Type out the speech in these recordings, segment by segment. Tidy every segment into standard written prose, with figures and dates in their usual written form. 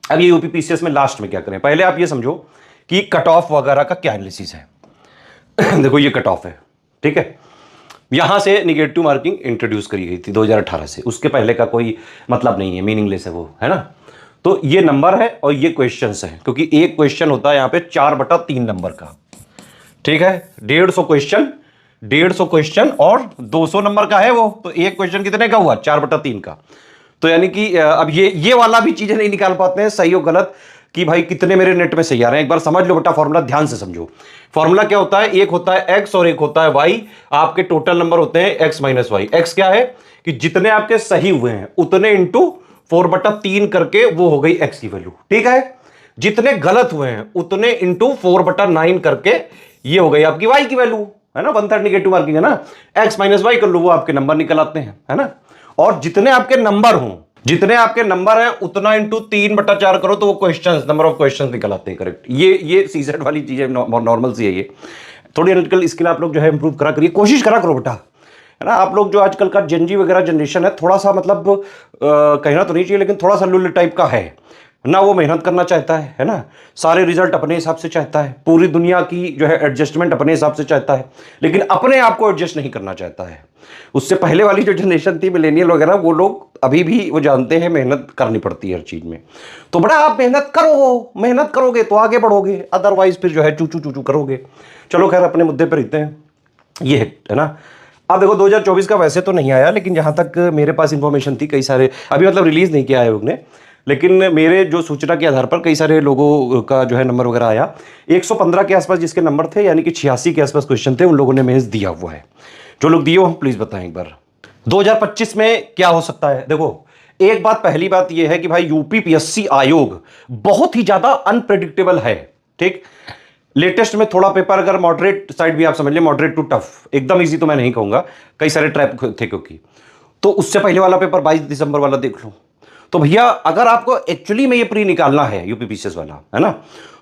अब ये यूपीपीसीएस में लास्ट में क्या करें, पहले आप ये समझो कि कट ऑफ वगैरह का क्या एनालिसिस है। देखो ये कट ऑफ है, ठीक है, यहां से निगेटिव मार्किंग इंट्रोड्यूस करी गई थी 2018 से, उसके पहले का कोई मतलब नहीं है, मीनिंगलेस है वो, है ना। तो ये नंबर है और ये क्वेश्चंस है, क्योंकि एक क्वेश्चन होता है यहां पे 4/3 नंबर का, ठीक है, 150 क्वेश्चन और 200 नंबर का है वो, तो एक क्वेश्चन कितने का हुआ, 4/3 का। तो यानी कि अब ये वाला भी चीजें नहीं निकाल पाते हैं सही और गलत कि भाई कितने मेरे नेट में सही आ रहे हैं। एक बार समझ लो बेटा, फॉर्मूला ध्यान से समझो। फॉर्मूला क्या होता है, एक होता है एक्स और एक होता है वाई, आपके टोटल नंबर होते हैं एक्स माइनस वाई। एक्स क्या है कि जितने आपके सही हुए हैं उतने इंटू 4/3 करके वो हो गई एक्स की वैल्यू, ठीक है। जितने गलत हुए हैं उतने इंटू 4/9 करके ये हो गई आपकी वाई की वैल्यू, है ना। 1/3 निगेटिव मार्किंग है ना, एक्स माइनस वाई कर लो, वो आपके नंबर निकल आते हैं, है ना। और जितने आपके नंबर हों, जितने आपके नंबर हैं उतना इंटू 3/4 करो तो वो क्वेश्चंस, नंबर ऑफ क्वेश्चंस निकल आते हैं, करेक्ट। ये सीसेट वाली चीजें नॉर्मल सी है ये। थोड़ी एनालिटिकल स्किल आप लोग जो है इंप्रूव करा करिए, कोशिश करा करो बेटा, है ना। आप लोग जो आजकल का जेनजी वगैरह जनरेशन है, थोड़ा सा मतलब कहना तो नहीं चाहिए लेकिन थोड़ा सा लुल्ल टाइप का है ना, वो मेहनत करना चाहता है ना, सारे रिजल्ट अपने हिसाब से चाहता है, पूरी दुनिया की जो है एडजस्टमेंट अपने हिसाब से चाहता है, लेकिन अपने आप को एडजस्ट नहीं करना चाहता है। उससे पहले वाली जो जनरेशन थी मिलेनियल वगैरह, वो लोग अभी भी वो जानते हैं मेहनत करनी पड़ती है हर चीज में। तो बड़ा आप मेहनत करो, मेहनत करोगे तो आगे बढ़ोगे, अदरवाइज फिर जो है चू चू चू चू करोगे। चलो खैर अपने मुद्दे पर रहते हैं, ये है ना। अब देखो 2024 का वैसे तो नहीं आया, लेकिन जहां तक मेरे पास इंफॉर्मेशन थी, कई सारे अभी मतलब रिलीज नहीं किया आयोग ने, लेकिन मेरे जो सूचना के आधार पर कई सारे लोगों का जो है नंबर वगैरह आया। 115 के आसपास जिसके नंबर थे, यानी कि 86 के आसपास क्वेश्चन थे, उन लोगों ने मेंस दिया हुआ है। जो लोग दिए हो हम प्लीज बताएं एक बार 2025 में क्या हो सकता है। देखो एक बात, पहली बात यह है कि भाई यूपीपीएससी आयोग बहुत ही ज्यादा अनप्रेडिक्टेबल है, ठीक। लेटेस्ट में थोड़ा पेपर अगर मॉडरेट साइड भी आप समझ लें, मॉडरेट टू टफ, एकदम इजी तो मैं नहीं कहूंगा, कई सारे ट्रैप थे क्योंकि। तो उससे पहले वाला पेपर 22 दिसंबर वाला देख लो। तो भैया अगर आपको एक्चुअली में ये प्री निकालना है यूपीपीसीएस वाला, है ना,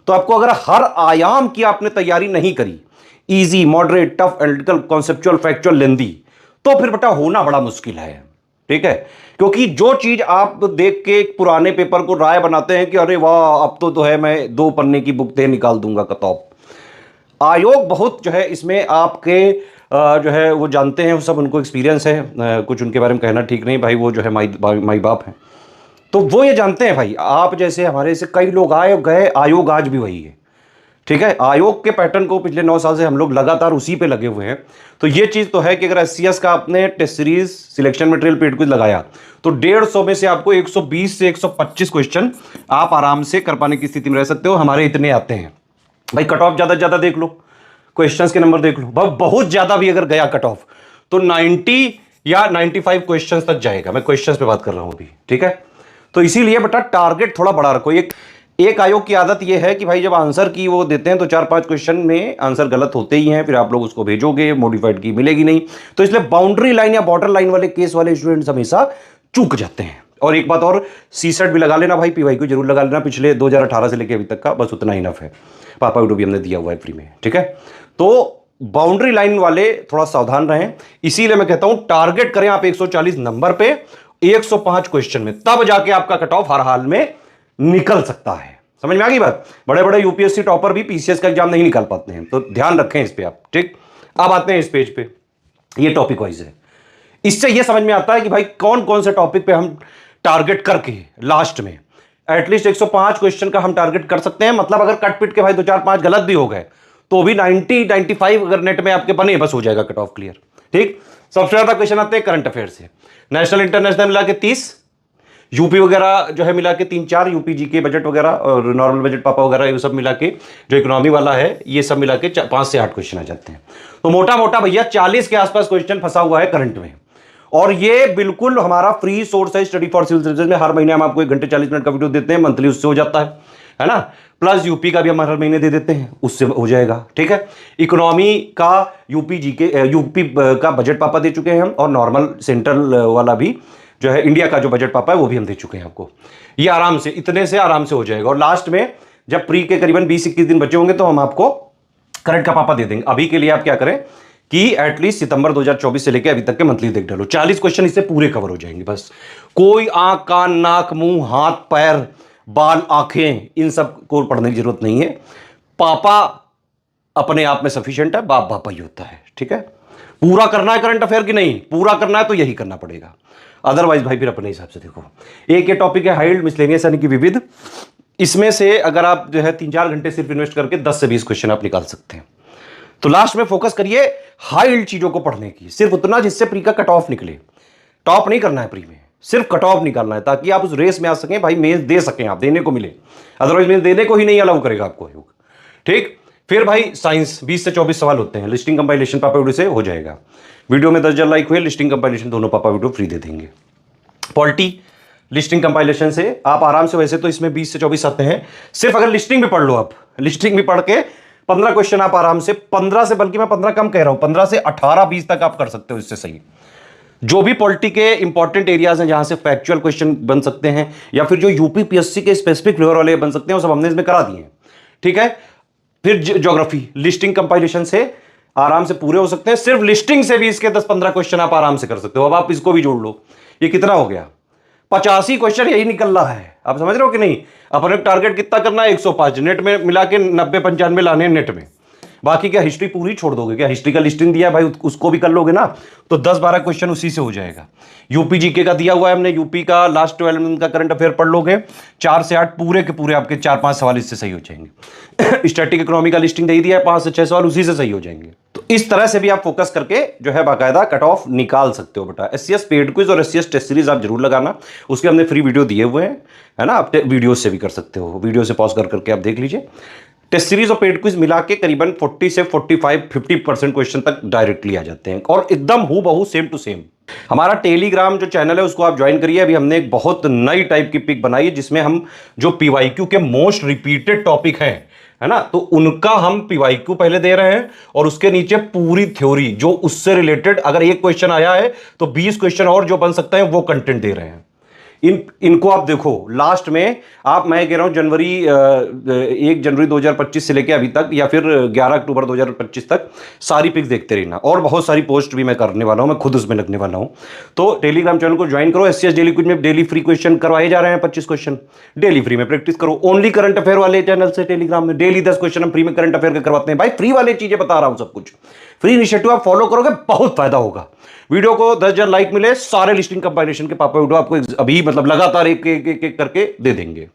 तो आपको अगर हर आयाम की आपने तैयारी नहीं करी, easy moderate tough analytical conceptual factual lengthy, तो फिर बेटा होना बड़ा मुश्किल है, ठीक है। क्योंकि जो चीज आप देख के पुराने पेपर को राय बनाते हैं कि अरे वाह अब तो है मैं 2 पन्ने की बुक दे निकाल दूंगा कतौप, आयोग बहुत जो है इसमें आपके जो है वो जानते हैं, वो सब उनको एक्सपीरियंस है। कुछ उनके बारे में कहना ठीक नहीं भाई, वो जो है माई बाप है, तो वो ये जानते हैं भाई। आप जैसे हमारे से कई लोग आए गए, आयोग आज भी वही है, ठीक है। आयोग के पैटर्न को पिछले 9 साल से हम लोग लगातार उसी पे लगे हुए हैं। तो ये चीज तो है कि अगर एससीएस का आपने test series selection material paid कुछ लगाया तो 150 में से आपको 120 से 125 क्वेश्चन आप आराम से कर पाने की स्थिति में रह सकते हो। हमारे इतने आते हैं भाई, कट ऑफ ज्यादा ज्यादा देख लो, क्वेश्चंस के नंबर देख लो, बहुत ज्यादा भी अगर गया कट ऑफ तो 90 या 95 क्वेश्चंस तक जाएगा। मैं क्वेश्चंस पे बात कर रहा हूं अभी, ठीक है। तो इसीलिए बेटा टारगेट थोड़ा बड़ा रखो। एक आयोग की आदत यह है कि भाई जब आंसर की वो देते हैं तो 4-5 क्वेश्चन में आंसर गलत होते ही हैं, फिर आप लोग उसको भेजोगे, मॉडिफाइड की मिलेगी नहीं, तो इसलिए बाउंड्री लाइन या बॉर्डर लाइन वाले केस वाले स्टूडेंट्स हमेशा चूक जाते हैं। और एक बात और, सीसेट भी लगा लेना भाई, पीवाई को जरूर लगा लेना, पिछले 2018 से लेकर अभी तक का, बस उतना ही इनफ है। पापा यूट्यूब हमने दिया हुआ है फ्री में, ठीक है। तो बाउंड्री लाइन वाले थोड़ा सावधान रहें, इसीलिए मैं कहता हूं टारगेट करें आप 140 नंबर पे 105 क्वेश्चन में, तब जाके आपका कट ऑफ हर हाल में निकल सकता है। समझ में आ गई बात। बड़े बड़े यूपीएससी टॉपर भी पीसीएस का एग्जाम नहीं निकाल पाते हैं, तो ध्यान रखें इस पे आप, ठीक। अब आते हैं इस पेज पे, ये टॉपिक वाइज है। इससे यह समझ में आता है कि भाई कौन कौन से टॉपिक पे हम टारगेट करके लास्ट में एटलीस्ट 105 क्वेश्चन का हम टारगेट कर सकते हैं। मतलब अगर कट पिट के भाई 2-4-5 गलत भी हो गए तो भी 90-95 अगर नेट में आपके बने बस हो जाएगा कट ऑफ क्लियर, ठीक। सबसे ज्यादा क्वेश्चन आते हैं करंट अफेयर से, नेशनल इंटरनेशनल मिला के 30, यूपी वगैरह जो है मिला के 3-4, यूपी जी के बजट वगैरह और नॉर्मल बजट पापा वगैरह ये सब मिला के, जो इकोनॉमी वाला है ये सब मिला के 5 से 8 क्वेश्चन आ जाते हैं। तो मोटा मोटा भैया 40 के आसपास क्वेश्चन फंसा हुआ है करंट में, और ये बिल्कुल हमारा फ्री सोर्स है स्टडी फॉर सिविल सर्विसेज में। हर महीने हम आपको 1 घंटे 40 मिनट का वीडियो देते हैं, मंथली उससे हो जाता है ना। प्लस यूपी का भी हम हर महीने दे देते हैं, उससे हो जाएगा, ठीक है। इकोनॉमी का यूपी का बजट पापा दे चुके हैं हम, और नॉर्मल सेंट्रल वाला भी जो है इंडिया का जो बजट पापा है वो भी हम दे चुके हैं आपको। ये आराम से इतने से आराम से हो जाएगा। और लास्ट में जब प्री के करीबन 20-21 दिन बचे होंगे तो हम आपको करंट का पापा दे देंगे। अभी के लिए आप क्या करें कि एटलीस्ट सितंबर 2024 से लेकर अभी तक के मंथली देख डालो, 40 क्वेश्चन इससे पूरे कवर हो जाएंगे। बस कोई आंख कान नाक मुंह हाथ पैर बाल, आंखें, इन सब को पढ़ने की जरूरत नहीं है। पापा अपने आप में सफिशिएंट है, बाप बापा ही होता है, ठीक है। पूरा करना है करंट अफेयर की नहीं, पूरा करना है तो यही करना पड़ेगा, अदरवाइज भाई फिर अपने हिसाब से देखो। एक ये टॉपिक है हाइल्ड मिसलेनियस यानी कि विविध, इसमें से अगर आप जो है 3-4 घंटे सिर्फ इन्वेस्ट करके 10 से 20 क्वेश्चन आप निकाल सकते हैं। तो लास्ट में फोकस करिए हाइल्ड चीजों को पढ़ने की, सिर्फ उतना जिससे प्री का कट ऑफ निकले। टॉप नहीं करना है प्री में, सिर्फ कट ऑफ निकालना है ताकि आप उस रेस में आ सकें, भाई मेंस दे सकें, आप देने को मिले, अदरवाइज मेंस देने को ही नहीं अलाउ करेगा आपको आयोग, ठीक। फिर भाई साइंस 20 से 24 सवाल होते हैं, लिस्टिंग कंपाइलेशन पापा वीडियो से हो जाएगा। वीडियो में 10,000 लाइक हुए, लिस्टिंग कंपाइलेशन दोनों पापा वीडियो फ्री दे देंगे। पॉलिटी लिस्टिंग कंपाइलेशन से आप आराम से, वैसे तो इसमें 20 से 24 आते हैं, सिर्फ अगर लिस्टिंग भी पढ़ लो, आप लिस्टिंग भी पढ़ के 15 क्वेश्चन आप आराम से, 15 से, बल्कि मैं 15 कम कह रहा हूं, 15 से 18-20 तक आप कर सकते हो इससे सही। जो भी पॉलिटी के इंपॉर्टेंट एरियाज हैं जहां से फैक्चुअल क्वेश्चन बन सकते हैं या फिर जो यूपी पीएससी के स्पेसिफिक फ्लेवर वाले बन सकते हैं, वो सब हमने इसमें करा दिए हैं, ठीक है। फिर ज्योग्राफी लिस्टिंग कंपाइलेशन से आराम से पूरे हो सकते हैं, सिर्फ लिस्टिंग से भी इसके 10-15 क्वेश्चन आप आराम से कर सकते हो। अब आप इसको भी जोड़ लो, ये कितना हो गया, 85 क्वेश्चन यही निकल रहा है, आप समझ रहे हो कि नहीं। अपने टारगेट कितना करना है, 105, नेट में मिला के 90-95 लाने हैं नेट में। बाकी क्या हिस्ट्री पूरी छोड़ दोगे क्या, हिस्ट्री का लिस्टिंग दिया है भाई, उसको भी कर लोगे ना, तो 10-12 क्वेश्चन उसी से हो जाएगा। यूपी जीके का दिया हुआ है हमने, यूपी का लास्ट 12 मंथ का करंट अफेयर पढ़ लोगे, 4 से 8 पूरे के पूरे आपके 4-5 सवाल इससे सही हो जाएंगे। स्टैटिक इकोनॉमी का लिस्टिंग दे दिया है, 5 से 6 सवाल उसी से सही हो जाएंगे। तो इस तरह से भी आप फोकस करके जो है बाकायदा कट ऑफ निकाल सकते हो बेटा। एससीएस पेड क्विज और एससीएस टेस्ट सीरीज आप जरूर लगाना, उसके हमने फ्री वीडियो दिए हुए हैं, है ना। आप वीडियो से भी कर सकते हो, वीडियो से पॉज कर करके आप देख लीजिए। टेस्ट सीरीज और पेड क्विज मिला के करीबन 40 से 45-50% क्वेश्चन तक डायरेक्टली आ जाते हैं, और एकदम हूबहू सेम टू सेम। हमारा टेलीग्राम जो चैनल है उसको आप ज्वाइन करिए, अभी हमने एक बहुत नई टाइप की पिक बनाई है जिसमें हम जो पीवाईक्यू के मोस्ट रिपीटेड टॉपिक हैं, है ना, तो उनका हम पीवाईक्यू पहले दे रहे हैं, और उसके नीचे पूरी थ्योरी जो उससे रिलेटेड, अगर एक क्वेश्चन आया है तो 20 क्वेश्चन और जो बन सकते हैं वो कंटेंट दे रहे हैं। इनको आप देखो, लास्ट में आप, मैं कह रहा हूं 1 जनवरी 2025 से लेके अभी तक, या फिर 11 अक्टूबर 2025 तक सारी पिक्स देखते रहना, और बहुत सारी पोस्ट भी मैं करने वाला हूं, मैं खुद उसमें लगने वाला हूं। तो टेलीग्राम चैनल को ज्वाइन करो। एससीएस डेली क्विज में डेली फ्री क्वेश्चन करवाए जा रहे हैं, 25 क्वेश्चन डेली फ्री में प्रैक्टिस करो। ओनली करंट अफेयर वाले चैनल से टेलीग्राम में डेली 10 क्वेश्चन हम फ्री में करंट अफेयर के करवाते हैं भाई, फ्री वाली चीजें बता रहा हूं, सब कुछ फ्री इनिशिएटिव आप फॉलो करोगे बहुत फायदा होगा। वीडियो को 10,000 लाइक मिले, सारे लिस्टिंग कंपाइलेशन के पापा वीडियो आपको अभी मतलब लगातार एक करके दे देंगे।